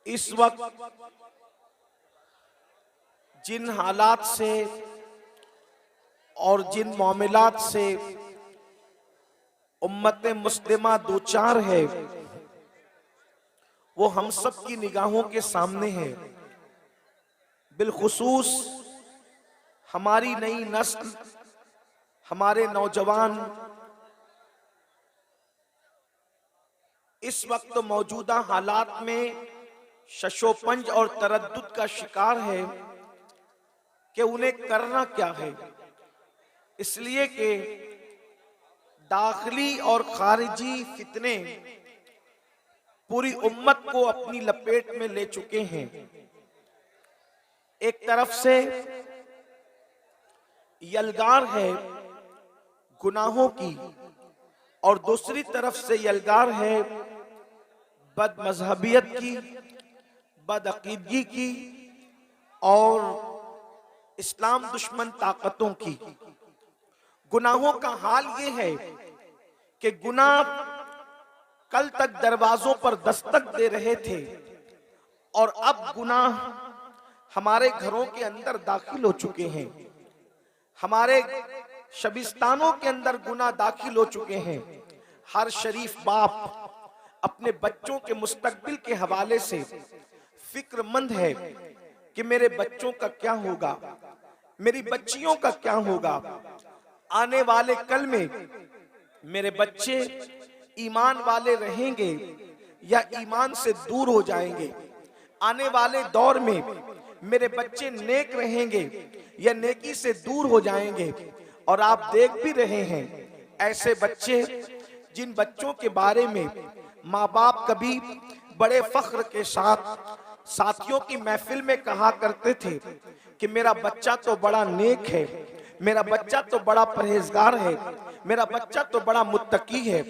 इस वक्त जिन हालात से और जिन मामलात से उम्मत मुस्लिमा दो चार है, वो हम सब की निगाहों के सामने है। बिलखुसूस हमारी नई नस्ल, हमारे नौजवान इस वक्त मौजूदा हालात में शशोपंज और तरद्दुद का शिकार है कि उन्हें करना क्या है। इसलिए कि दाखिली और खारिजी फितने पूरी उम्मत को अपनी लपेट में ले चुके हैं। एक तरफ से यलगार है गुनाहों की और दूसरी तरफ से यलगार है बदमजहबियत की, बदअकीदगी की और इस्लाम दुश्मन ताकतों की। गुनाहों का हाल ये है कि गुनाह कल तक दरवाजों पर दस्तक दे रहे थे और अब गुनाह हमारे घरों के अंदर दाखिल हो चुके हैं, हमारे शबिस्तानों के अंदर गुनाह दाखिल हो चुके हैं। हर शरीफ बाप अपने बच्चों के मुस्तकबिल के हवाले से फिक्रमंद है कि मेरे बच्चों का क्या होगा, मेरी बच्चियों का क्या होगा। आने वाले कल में मेरे बच्चे ईमान वाले रहेंगे या ईमान से दूर हो जाएंगे। आने वाले दौर में मेरे बच्चे नेक रहेंगे या नेकी से दूर हो जाएंगे। और आप देख भी रहे हैं ऐसे बच्चे जिन बच्चों के बारे में माँ बाप कभी बड़े फख्र के साथ साथियों की महफिल में कहा करते थे कि मेरा बच्चा तो बड़ा नेक है, मेरा बच्चा तो बड़ा परहेजगार है, मेरा बच्चा तो बड़ा मुत्तकी है,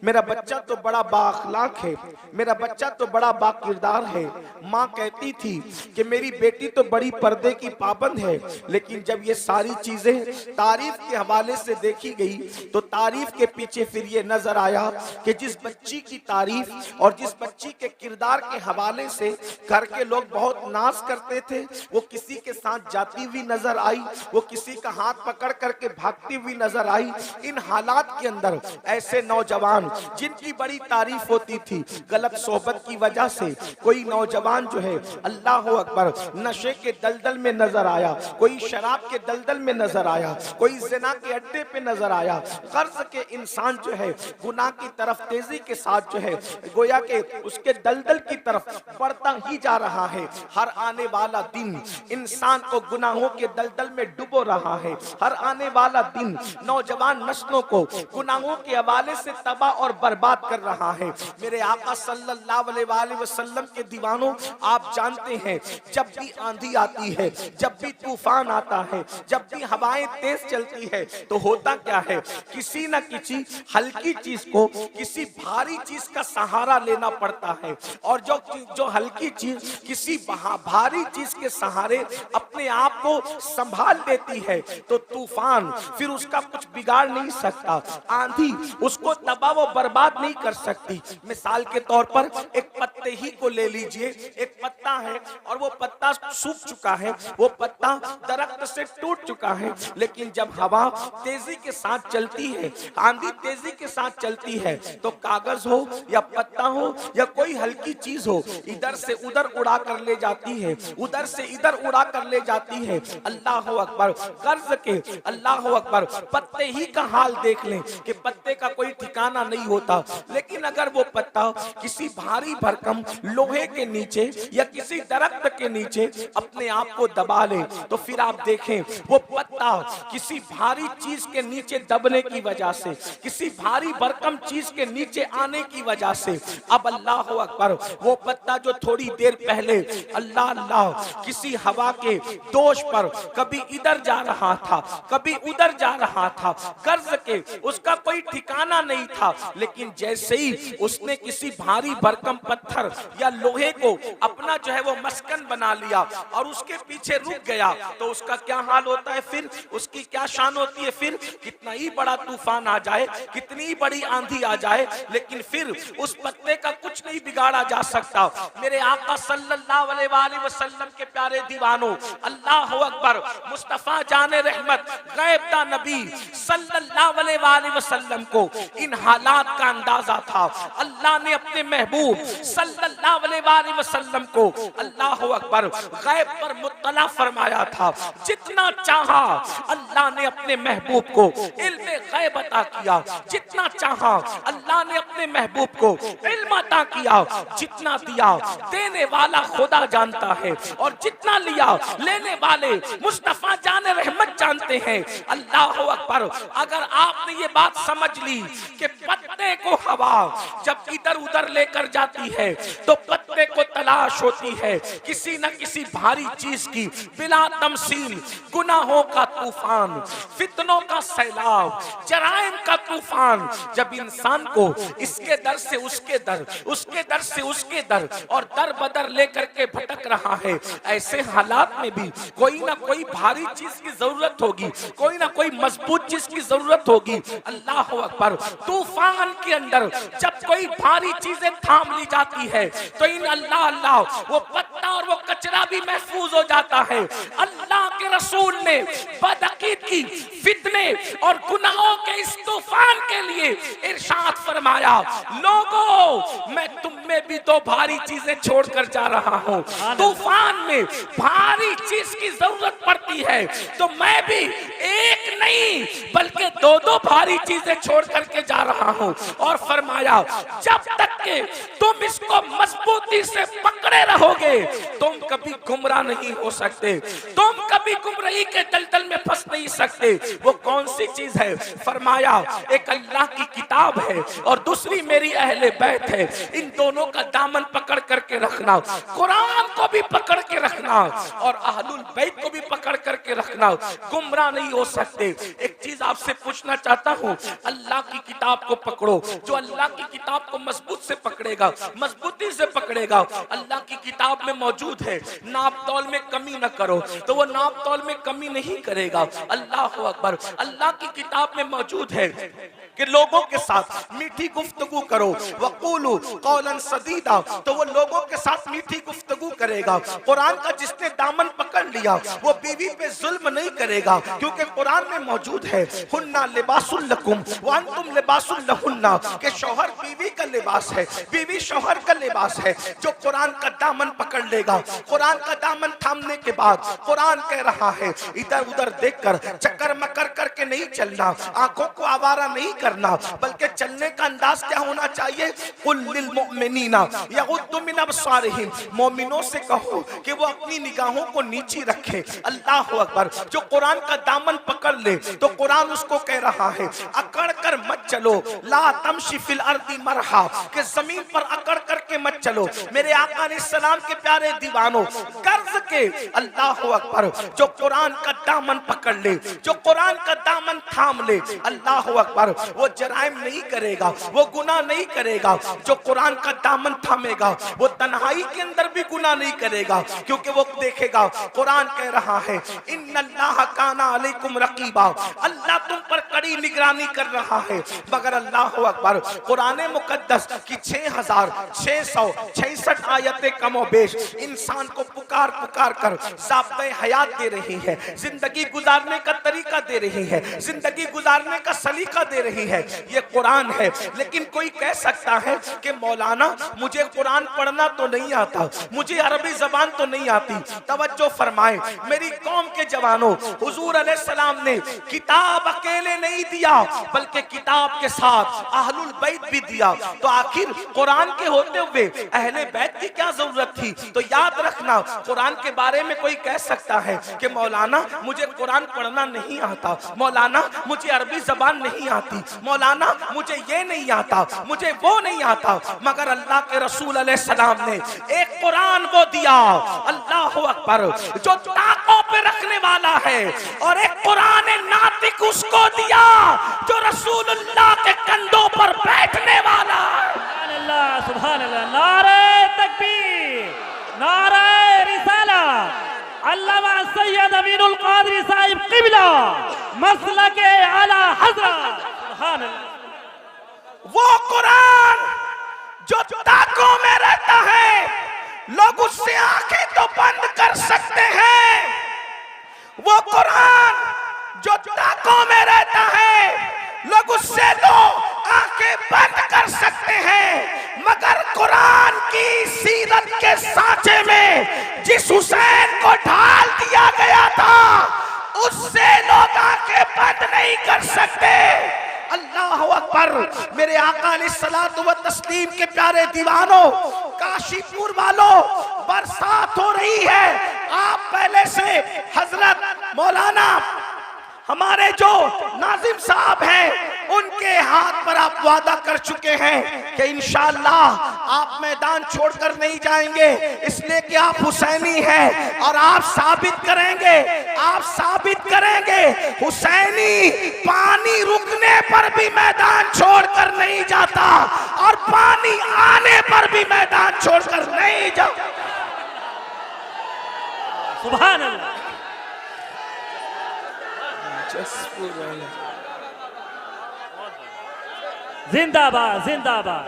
मेरा बच्चा तो बड़ा बाअखलाक है, मेरा बच्चा तो बड़ा बाकिरदार है। माँ कहती थी कि मेरी बेटी तो बड़ी पर्दे की पाबंद है। लेकिन जब ये सारी चीजें तारीफ के हवाले से देखी गई तो तारीफ के पीछे फिर ये नजर आया कि जिस बच्ची की तारीफ और जिस बच्ची के किरदार के हवाले से घर के लोग बहुत नाज करते थे, वो किसी के साथ जाती हुई नजर आई, वो किसी का हाथ पकड़ करके भागती हुई नजर आई। इन हालात के अंदर ऐसे नौजवान जिनकी बड़ी तारीफ होती थी, गलत सोहबत की वजह से कोई नौजवान जो है अल्लाह अकबर नशे के दलदल में नजर आया, कोई शराब के दलदल में नजर आया, कोई जिना के अड्डे पे नजर आया। कर्ज के इंसान जो है गुनाह की तरफ तेजी के साथ जो है गोया के उसके दलदल की तरफ बढ़ता ही जा रहा है। हर आने वाला दिन इंसान को गुनाहों के दलदल में डुबो रहा है। हर आने वाला दिन नौजवान नस्लों को गुनाहों के हवाले से तबाह और बर्बाद कर रहा है। मेरे आका सल्लल्लाहु अलैहि वसल्लम के दीवानों, आप जानते हैं जब भी आंधी आती है, जब भी तूफान आता है, जब भी हवाएं तेज चलती है तो होता क्या है, किसी न किसी हल्की चीज को किसी भारी चीज का सहारा लेना पड़ता है। और जो हल्की चीज किसी भारी चीज के सहारे अपने आप को संभाल लेती है तो तूफान फिर उसका कुछ बिगाड़ नहीं सकता, आंधी उसको तबाह व बर्बाद नहीं कर सकती। मिसाल के तौर पर एक पत्ते ही को ले लीजिए, एक पत्ता है और वो पत्ता सूख चुका है, वो पत्ता दरख्त से टूट चुका है, लेकिन जब हवा तेजी के साथ चलती है, आंधी तेजी के साथ चलती है तो कागज हो या पत्ता हो या कोई हल्की चीज हो, इधर से उधर उड़ा कर ले जाती है, उधर से इधर उड़ा कर ले जाती है। अल्लाह अकबर, कर्ज के अल्लाह अकबर, पत्ते ही का हाल देख लें कि पत्ते का कोई ठिकाना नहीं होता। लेकिन अगर वो पत्ता किसी भारी भरकम लोहे के नीचे या किसी दरख्त के नीचे अपने आप को दबा ले तो फिर आप देखें वो पत्ता किसी भारी चीज के नीचे दबने की वजह से, किसी भारी भरकम चीज के नीचे आने की वजह से अब अल्लाह अकबर वो पत्ता जो थोड़ी देर पहले अल्लाह अल्लाह किसी हवा के दोष पर कभी इधर जा रहा था, कभी उधर जा रहा था, कर्ज के उसका कोई ठिकाना नहीं था, लेकिन जैसे ही उसने किसी भारी भरकम पत्थर या लोहे को अपना जो है वो मस्कन बना लिया और उसके पीछे रुक गया तो उसका क्या हाल होता है, फिर उसकी क्या शान होती है। फिर कितना ही बड़ा तूफान आ जाए, कितनी बड़ी आंधी आ जाए, लेकिन फिर उस पत्ते का कुछ नहीं बिगाड़ा जा सकता। मेरे आका सल्लल्लाहु अलैहि वसल्लम के प्यारे दीवानों, अल्लाह अकबर, मुस्तफा जाने रहमत गैब दा नबी सल्लल्लाहु अलैहि वसल्लम को इन हालात का अंदाजा था। अल्लाह ने अपने महबूब सल्लल्लाहु अलैहि वसल्लम को अल्लाह अकबर गैब पर मुत्तला फरमाया था। जितना चाहा अल्लाह ने अपने महबूब को इल्म गैब अता किया, जितना चाहा अल्लाह ने अपने महबूब को इल्म अता किया। जितना दिया देने वाला खुदा जानता है और जितना लिया लेने वाले मुस्तफा जाने रहमत जानते हैं। अल्लाह अकबर, अगर आपने ये बात समझ ली कि पत्ते को हवा जब इधर उधर लेकर जाती है तो पत्ते को तलाश होती है किसी न किसी भारी चीज की, बिला तमसील गुनाहों का तूफान, फितनों का सैलाब, जराइम का तूफान जब इंसान को इसके दर से उसके दर, उसके दर से उसके दर और दर बदर लेकर के भटक रहा है, ऐसे हालात में भी कोई ना कोई भारी चीज की जरूरत होगी, कोई ना कोई मजबूत चीज की जरूरत होगी। अल्लाह अकबर, तूफान के अंदर जब कोई भारी चीजें थाम ली जाती है तो इन अल्लाह अल्लाह वो पत्ता और वो कचरा भी महफूज हो जाता है। अल्लाह के रसूल ने बदअकीदगी, फितने और गुनाहों के इस तूफान के लिए इरशाद फरमाया, लोगों मैं तुम में भी दो भारी चीजें छोड़कर जा रहा हूँ। तूफान में भारी चीज की जरूरत पड़ती है तो मैं भी एक नहीं बल्कि दो दो भारी चीजें छोड़ करके जा रहा हूँ। और फरमाया, जब तक के तुम इसको मजबूती से पकड़े रहोगे तुम कभी गुमराह नहीं हो सकते, तुम कभी गुमराही के दलदल में फंस नहीं सकते। वो कौन सी चीज है? फरमाया, एक अल्लाह की किताब है और दूसरी मेरी अहले बैत है। इन दोनों का दामन पकड़ करके रखना, कुरान को भी पकड़ के रखना और अहलुल बैत को भी पकड़ करके रखना, गुमराह नहीं हो सकते। एक चीज आपसे पूछना चाहता हूँ, अल्लाह की किताब को पकड़ो। जो अल्लाह की किताब को मजबूत से पकड़ेगा, मजबूती से पकड़ेगा, अल्लाह की किताब में मौजूद है, नाप तौल में कमी न करो तो वो नाप तौल में कमी नहीं करेगा। अल्लाह अकबर, अल्लाह की किताब में मौजूद है कि लोगों के साथ मीठी गुफ्तगू करो, वक़ूलू कौलन सदीदा, तो वो लोगों के साथ मीठी गुफ्तगू करेगा। कुरान का जिसने दामन पकड़ लिया वो बीवी पे जुल्म नहीं करेगा, क्योंकि कुरान में मौजूद है, हुन्ना लिबासुल लकुम व अंतुम लिबासुल लहुन्ना, कि शौहर बीवी का लिबास है, बीवी शौहर का लिबास है। जो कुरान का दामन पकड़ लेगा, कुरान का दामन थामने के बाद कुरान कह रहा है, इधर उधर देखकर चक्कर मकर करके नहीं चलना, आंखों को आवारा नहीं करना, बल्कि चलने का अंदाज क्या होना चाहिए? कुल लिल मुमिनीना यगुद्दु मिन अबसारिहिम, मोमिनों से कहो कि वो अपनी निगाहों को नीची रखे। अल्लाह अकबर, जो कुरान का दामन पकड़ ले तो कुरान उसको कह रहा है, अकड़ कर मत चलो, ला तमशी फिल अर्दी मरहा, कि जमीन पर अकड़ करके मत चलो। मेरे आका अलैहिस्सलाम के प्यारे दीवानों, कर्ज के अल्लाह अकबर, जो कुरान का दामन पकड़ ले, जो कुरान का दामन थाम ले, अल्लाह अकबर, वो जराइम नहीं करेगा, वो गुनाह नहीं करेगा। जो कुरान का दामन थामेगा वो तन्हाई के अंदर भी गुनाह नहीं करेगा, क्योंकि वो देखेगा कुरान कह रहा है, इन्नल्लाह काना अलैकुम रकीबा, अल्लाह तुम पर कड़ी निगरानी कर रहा है। मगर अल्लाह अकबर, कुरान मुकद्दस की 6666 आयतें कमोबेश इंसान को पुकार पुकार कर ज़ाब्ते हयात दे रही है, जिंदगी गुजारने का तरीका दे रही है, जिंदगी गुजारने का सलीका दे रही है। ये कुरान है। लेकिन कोई कह सकता है कि मौलाना मुझे कुरान पढ़ना तो नहीं आता, मुझे अरबी जबान तो नहीं आती। तवज्जो फरमाएं मेरी कौम के जवानों, हुजूर अलैहिस्सलाम ने किताब अकेले नहीं दिया बल्कि किताब के साथ अहलुल बैत भी दिया। तो आखिर कुरान के होते हुए अहले बैत की क्या जरूरत थी? तो याद रखना, कुरान के बारे में कोई कह सकता है कि मौलाना मुझे कुरान पढ़ना नहीं आता, मौलाना मुझे अरबी जबान नहीं आती, मौलाना मुझे ये नहीं आता, मुझे वो नहीं आता। मगर अल्लाह के रसूल अलैहिस्सलाम ने एक कुरान वो दिया, अल्लाह अकबर, जो ताकों पे रखने वाला है, और एक कुरान नातिक उसको दिया जो रसूलुल्लाह के कंधों पर बैठने वाला। सुभान अल्लाह, नारे तकबीर, नारा अल्लामा सैयद अमीनुल कादरी साहिब क़िबला मसलके आला हज़रत। सुभान अल्लाह। वो कुरान जो ताकों में रहता है, लोग उससे आंखें तो बंद कर सकते हैं। वो कुरान जो ताकों में रहता है, लोग उससे तो आंखें बंद कर सकते हैं, मगर कुरान की सीरत के सांचे में जिस हुसैन को ढाल दिया गया था, उससे लोग आंखें बंद नहीं कर सकते। अल्लाह अकबर। मेरे आका अलैहिस्सलातु व तस्लीम के प्यारे दीवानों, काशीपुर वालों, बरसात हो रही है। आप पहले से हजरत मौलाना हमारे जो नाजिम साहब हैं, उनके हाथ पर आप वादा कर चुके हैं कि इंशाअल्लाह आप मैदान छोड़कर नहीं जाएंगे, इसलिए कि आप हुसैनी हैं और आप साबित करेंगे हुसैनी पानी रुकने पर भी मैदान छोड़कर नहीं जाता और पानी आने पर भी मैदान छोड़कर नहीं जाता। सुभान अल्लाह। जिंदाबाद जिंदाबाद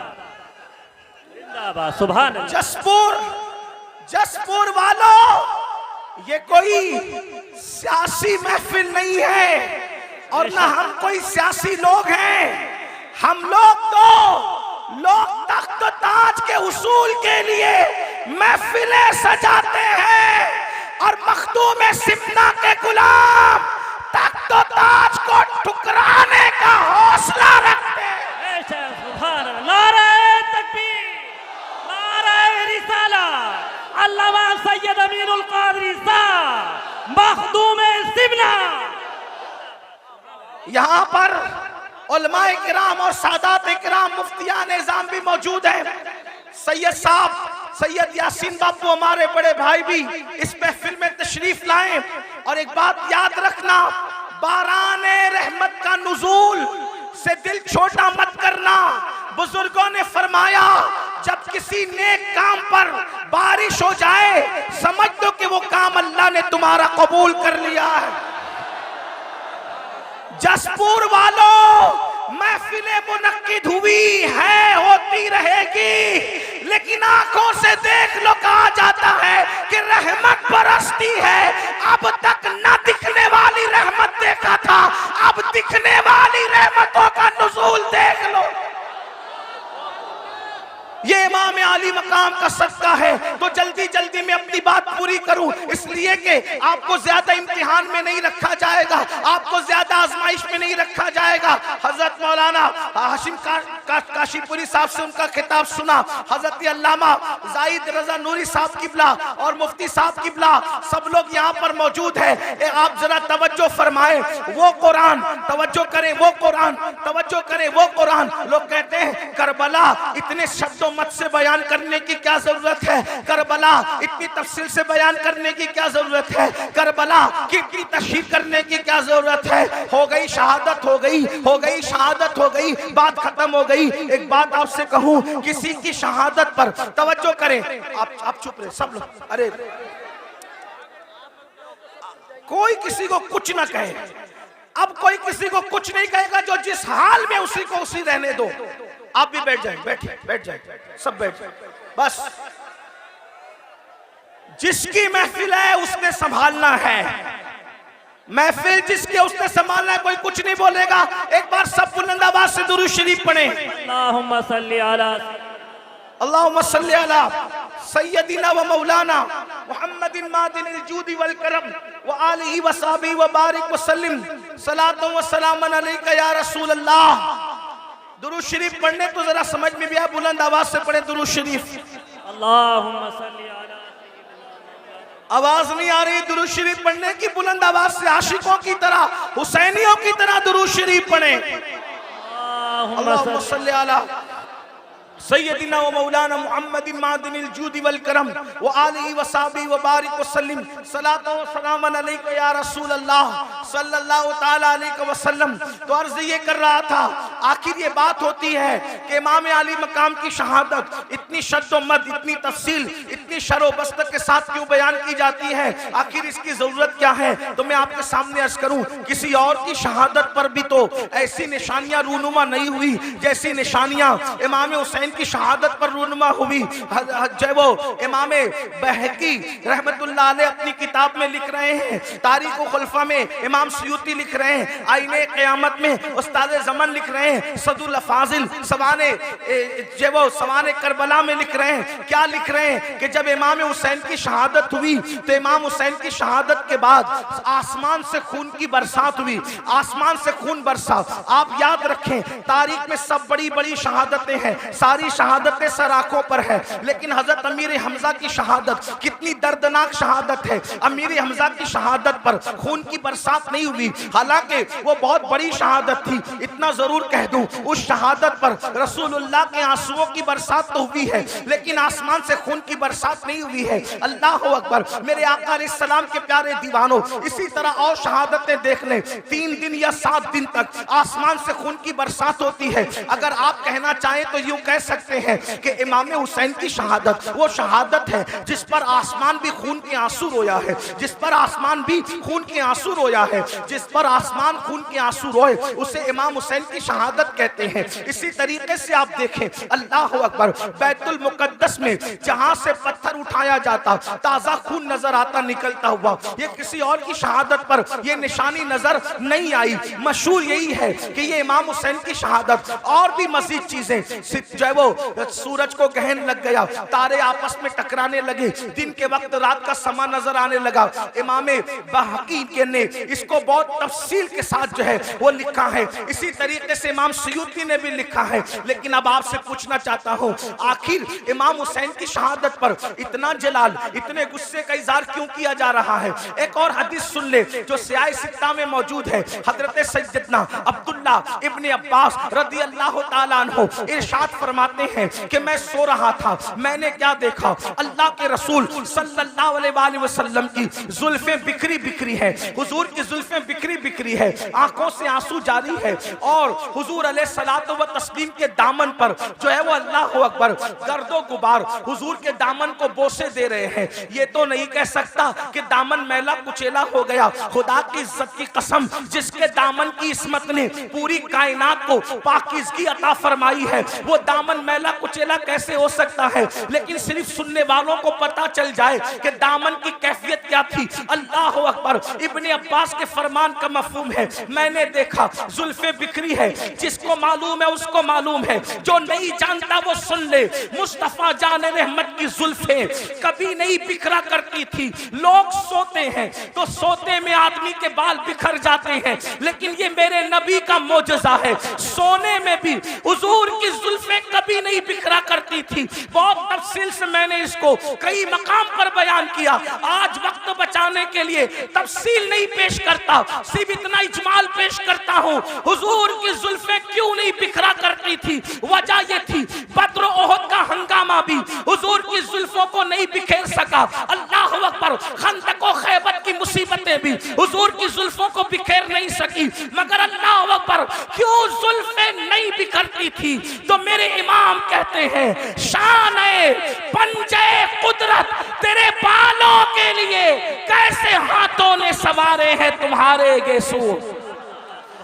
जिंदाबाद। सुभान अल्लाह। जसपुर वालों, ये कोई सियासी महफिल नहीं है और ना हम कोई सियासी लोग हैं। हम लोग तो लोग तख्त ताज के उसूल के लिए महफिलें सजाते हैं और मखदूम सिमना के गुलाम तख्त ताज को ठुकराने का हौसला रखते हैं। नारे तकबीर, नारे रिसालत। अल्लामा सैयद अमीनुल कादरी साहब मखदूम सिमना। यहाँ पर उलमाए किराम और सादात किराम, मुफ्तियान निज़ाम भी मौजूद हैं। सैयद साहब, सैयद यासीन बापू हमारे बड़े भाई भी इस महफिल में तशरीफ लाएं। और एक बात याद रखना, बाराने रहमत का नुज़ूल से दिल छोटा मत करना। बुजुर्गों ने फरमाया, जब किसी नेक काम पर बारिश हो जाए, समझ दो कि वो काम अल्लाह ने तुम्हारा कबूल कर लिया है। जसपुर वालों, महफिलें मुनक्किद हुई है, होती रहेगी, लेकिन आंखों से देख लो, कहा जाता है कि रहमत बरसती है। अब तक न दिखने वाली रहमत देखा था, अब दिखने वाली रहमतों का नुज़ूल देख लो। ये इमाम आली मकाम का सदका है। तो जल्दी जल्दी में अपनी बात पूरी करूं, इसलिए कि आपको ज्यादा इम्तिहान में नहीं रखा जाएगा, आपको ज्यादा आजमाइश में नहीं रखा जाएगा। हजरत मौलाना हाशिम काशीपुरी साहब से उनका खिताब सुना, हजरत अल्लामा जाहिद रजा नूरी साहब किबला और मुफ्ती साहब किबला, सब लोग यहाँ पर मौजूद है। आप जरा तवज्जो फरमाएं, वो कुरान, तवज्जो करें, वो कुरान, तवज्जो करें, वो कुरान। लोग कहते हैं करबला इतने शब्दों मत से बयान करने की क्या जरूरत है, करबला इतनी तफसील से बयान करने की क्या जरूरत है, करबला की तशहीर करने की क्या जरूरत है। हो गई शहादत, हो गई शहादत, हो गई, बात खत्म हो गई। एक बात आपसे कहूं, किसी की शहादत पर तवज्जो करें। आप चुप रहे सब लोग। अरे कोई किसी को कुछ ना कहे, अब कोई किसी को कुछ नहीं कहेगा। जो जिस हाल में उसी को उसी रहने दो। आप भी बैठ जाए, बैठ जाए, सब बैठ जाए। बस जिसकी महफिल है उसने संभालना है, महफिल जिसके उसने संभालना है, कोई कुछ नहीं बोलेगा। एक बार सब बुलंद आवाज से दुरूद शरीफ पढ़ें। अल्लाहुम्मा सल्ली अला, अल्लाहुम्मा सल्ली अला सय्यदिना व मौलाना मुहम्मदिन मादिनिल जूदी वल करम व आलिहि व सहबिहि व बारिक व सल्लिम सलातु व सलामन अलैका या रसूल अल्लाह। दुरूद शरीफ पढ़ने तो जरा समझ में भी आए, बुलंद आवाज से पढ़े दुरूद शरीफ। अल्लाहुम्मा सल्ली अला। आवाज नहीं आ रही दुरूद शरीफ पढ़ने की, बुलंद आवाज से आशिकों की तरह, हुसैनियों की तरह दुरूद शरीफ पढ़े। अल्लाहुम्मा सल्ली अला। सय्यदिना व मौलाना मुहम्मदिन मादिनिल जूदी वल करम व आलिहि व साहबी व बारिक व सल्लिम सलातो व सलामन अलैका या रसूल अल्लाह सल्लल्लाहु ताला अलैहि वसल्लम। तो अर्ज ये कर रहा था, आखिर ये बात होती है कि इमाम अली मकाम की शहादत इतनी शद्दो मद, इतनी तफसील, इतनी शरो बस्त के साथ क्यों बयान की जाती है, आखिर इसकी जरूरत क्या है। तो मैं आपके सामने अर्ज करूं, किसी और की शहादत पर भी तो ऐसी निशानियां रूनुमा नहीं हुई जैसी निशानियां इमाम हुसैन की शहादत पर रूनुमा हुई। जो वो इमाम बहकी रहमतुल्लाह अलैह अपनी किताब में लिख रहे हैं, तारीख खुलफा में इमाम सयूती लिख रहे हैं, आईने क़यामत में उस्ताद ज़मान लिख रहे हैं, सदुल फाजिल सवाने जो वो सवाने करबला में लिख रहे हैं। क्या लिख रहे हैं कि जब इमाम हुसैन की शहादत हुई तो इमाम हुसैन की शहादत के बाद आसमान से खून की बरसात हुई, आसमान से खून बरसा। आप याद रखें, तारीख में सब बड़ी बड़ी शहादतें हैं, सारी शहादतें सर आंखों पर है, लेकिन हजरत अमीर हमजा की शहादत कितनी दर्दनाक शहादत है। अमीर हमजा की शहादत पर खून की बरसात नहीं हुई, हालांकि वो बहुत बड़ी शहादत थी। इतना जरूर कह दूं, उस शहादत पर रसूलुल्लाह के आंसुओं की बरसात तो हुई है, लेकिन आसमान से खून की बरसात नहीं हुई है। अल्लाह अकबर। मेरे आका अलैहिस्सलाम के प्यारे दीवानों, इसी तरह और शहादतें देख लें, 3 दिन या 7 दिन तक आसमान से खून की बरसात होती है। अगर आप कहना चाहें तो यूं कह सकते हैं कि इमाम हुसैन की शहादत वो शहादत है जिस पर आसमान भी खून के आंसू रोया है, जिस पर आसमान भी खून के आंसू रोया है, जिस पर आसमान खून के आंसू रोए उसे इमाम हुसैन की शहादत कहते हैं। इसी तरीके से आप देखें, अल्लाह अकबर, बैतुल मुकद्दस में जहां से पत्थर उठाया जाता ताजा खून नजर आता निकलता हुआ, ये किसी और की शहादत पर ये निशानी नजर नहीं आई। मशहूर यही है कि ये इमाम हुसैन की शहादत। और भी मजीद चीजें, जो है वो सूरज को गहन लग गया, तारे आपस में टकराने लगे, दिन के वक्त रात का समा नजर आने लगा। इमाम बहकी ने इसको बहुत तफसील के साथ जो है वो लिखा है। इसी तरीके से इमाम सयूती ने भी लिखा है। लेकिन अब आपसे पूछना चाहता हूं, आखिर इमाम हुसैन की शहादत पर इतना जलाल, इतने गुस्से का इजहार क्यों किया जा रहा है। एक और हदीस सुन ले जो सियाह सित्ता में मौजूद है। हजरत सैयदना अब्दुल्ला इब्ने अब्बास रदी अल्लाह ताला अन्हु इरशाद फरमाते हैं कि मैं सो रहा था, मैंने क्या देखा, अल्लाह के रसूल सल्लल्लाहु अलैहि वसल्लम की जुल्फें बिखरी बिखरी है, हुजूर की जुल्फें बिखरी बिखरी है, आंखों से आंसू जारी है, और हुजूर अलैहिस्सलातु व तस्लीम के दामन पर जो है वो अल्लाह अकबर गर्दो गुबार हुजूर के दामन को बोसे दे रहे हैं। ये तो नहीं कह सकता कि दामन मैला कुचेला हो गया। खुदा की इज्जत की कसम, जिसके दामन की इस्मत ने पूरी कायनात को पाकीज़गी अता फरमाई है, वो दामन मैला कुचेला कैसे हो सकता है। लेकिन सिर्फ सुनने वालों को पता चल जाए कि दामन की कैफियत क्या थी। अल्लाह अकबर। इब्ने अब्बास के फरमान का मफहूम है, मैंने देखा जुल्फे बिखरी है, जिसको मालूम है उसको मालूम है, जो नहीं जानता वो सुन ले। मुस्तफा जान रहमत की जुल्फे कभी नहीं बिखरा करती थी। लोग सोते हैं तो सोते में आदमी के बाल बिखर जाते हैं, लेकिन ये मेरे नबी का मोजज़ा है, सोने में भी हुजूर की जुल्फे कभी नहीं बिखरा करती थी। बहुत तफसील से मैंने इसको कई मकाम पर बयान किया। आज वक्त बचाने के लिए तफसील नहीं पेश करता, सिर्फ इतना इजमाल पेश करता हूँ। हुजूर की जुल्फे क्यों नहीं बिखरा करती थी, वजह ये थी बद्र ओहद का हंगामा भी हुजूर की जुल्फों को नहीं बिखेर सका। अल्लाह अकबर। खंदक और खैबर की मुसीबतें भी हुजूर की जुल्फों को बिखेर नहीं सकी। मगर अल्लाह अकबर, क्यों जुल्फे नहीं बिखरती थी? तो मेरे इमाम कहते हैं, शान है पंजे कुदरत तेरे बालों के लिए कैसे हाथों ने सवारे हैं तुम्हारे गेसू।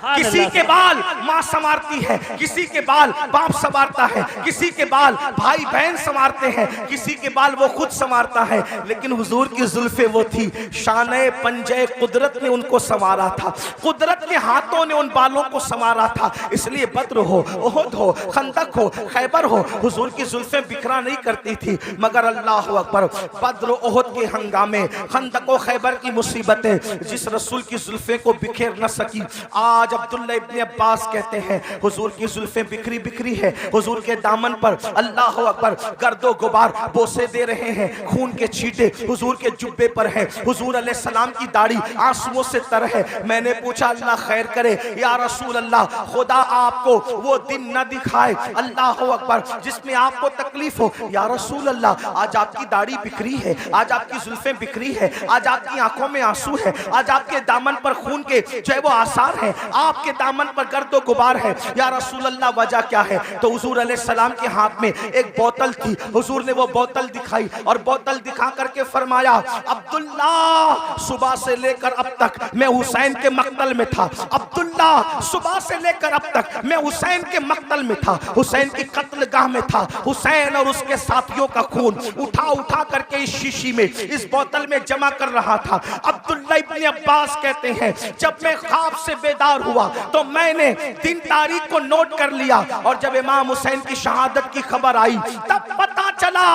किसी के बाल माँ संवारती है, किसी के बाल बाप संवारता है, किसी के बाल भाई बहन संवारते हैं, किसी के बाल वो खुद संवारता है, लेकिन हुजूर की जुल्फे वो थी, शाने पंजे कुदरत ने उनको संवारा था, कुदरत के हाथों ने उन बालों को संवारा था। इसलिए बद्र हो, ओहद हो, खंदक हो, खैबर हो, हुजूर की जुल्फे बिखरा नहीं करती थी। मगर अल्लाह अकबर, बद्र ओहद के हंगामे, खंदक और खैबर की मुसीबतें जिस रसूल की जुल्फे को बिखेर न सकी, आज अब्दुल्ला इब्ने अब्बास कहते हैं हुजूर की जुल्फें बिखरी बिखरी है, हुजूर के दामन पर अल्लाह अकबर गर्दो गुबार बोसे दे रहे हैं, खून के छींटे हुजूर के जुब्बे पर है, हुजूर अलैहि सलाम की दाढ़ी आंसुओं से तर है। मैंने पूछा अल्लाह खैर करे या रसूल अल्लाह, खुदा आपको वो दिन न दिखाए अल्लाह अकबर जिसमें आपको तकलीफ हो। या रसूल अल्लाह, आज आपकी दाढ़ी बिखरी है, आज आपकी जुल्फें बिखरी है, आज आपकी आंखों में आंसू है, आज आपके दामन पर खून के जो है वो आसार हैं, आपके दामन पर गर्दो गुबार है। या रसूल अल्लाह वजह क्या है? तो हुजूर अलैहि सलाम के हाथ में एक बोतल थी, हुजूर ने वो बोतल दिखाई और बोतल दिखा करके फरमाया अब्दुल्ला सुबह से लेकर अब तक मैं हुसैन के मक्तल में था, अब्दुल्ला सुबह से लेकर अब तक मैं हुसैन के मक्तल में था, हुसैन की कत्लगाह में था, हुसैन और उसके साथियों का खून उठा उठा करके इस शीशी में इस बोतल में जमा कर रहा था। अब्दुल्ला इब्ने अब्बास कहते हैं जब मैं ख्वाब से बेदार हुआ तो मैंने दिन तारीख को नोट कर लिया और जब इमाम हुसैन की शहादत की खबर आई तब पता चला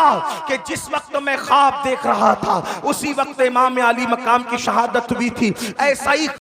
कि जिस वक्त मैं ख्वाब देख रहा था उसी वक्त इमाम अली मकाम की शहादत हुई थी। ऐसा ही